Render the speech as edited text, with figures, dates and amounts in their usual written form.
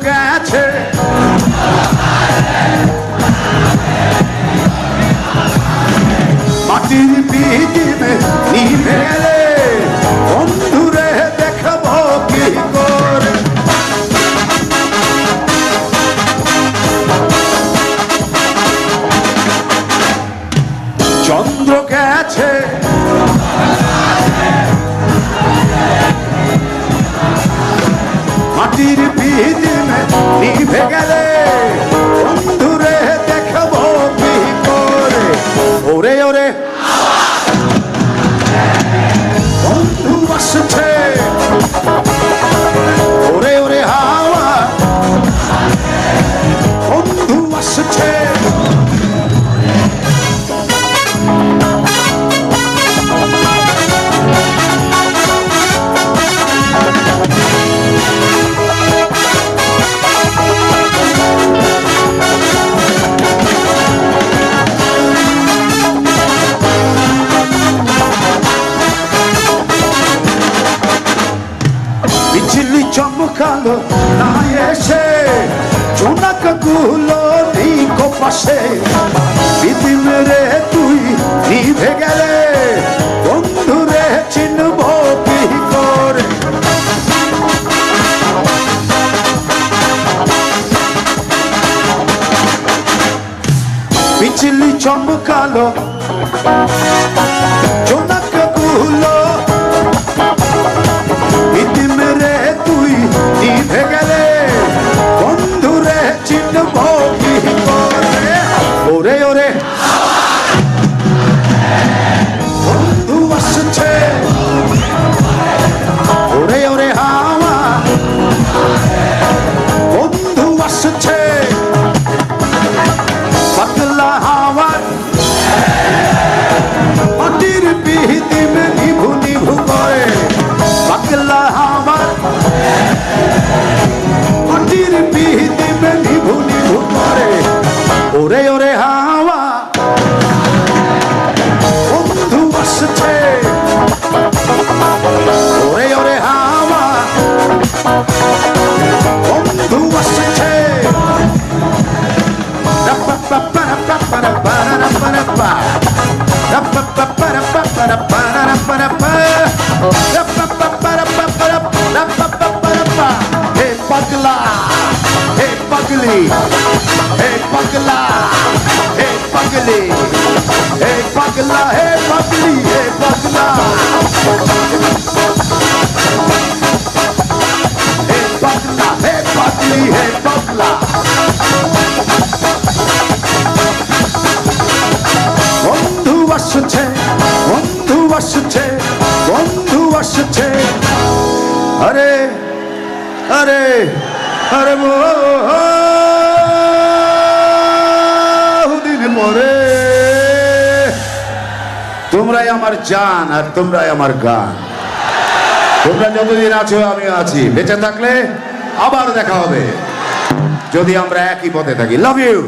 গেছে মাটির পিদিমে নিভে গেলে বন্ধুরে দেখাবো কি করে চন্দ্র গেছে মাটির পিদিমে নিভে গেলে বন্ধুরে দেখাবো কি করে ওরে ওরে বন্ধু আসছে ওরে ওরে হাওয়া বন্ধু আসছে বিজলি চমকালো না এসে জোনাক গুলো নেই কপাশে বিদিন রে তুই নিভে গেলে বন্ধুরে চিনব কি করে বিজলি চমকালো জোনাক গুলো নিভে গেলে বন্ধুরে চিনব কি করে ওরে ওরে বন্ধু আসছে ওরে ওরে হাওয়া বন্ধু আসছে পাতলা হাওয়া মাটির পিদিমে নিভু নিভু করে পাতলা হাওয়া মাটির পিদিমে নিভু নিভু করে ওরে ওরে হাওয়া বন্ধু আসছে ওরে ওরে হাওয়া বন্ধু আসছে हे पगला हे पगली हे पगला हे पगली हे पगला हे पगली हे पगला हे पगला हे पगली हे पगला বন্ধু আসছে বন্ধু আসছে বন্ধু আসছে আরে আরে আরে বহুদিন পরে তোমরাই আমার জান আর তোমরাই আমার গান তোমরা যতদিন আছো আমি আছি বেঁচে থাকলে আবার দেখা হবে যদি আমরা একই পথে থাকি লাভ ইউ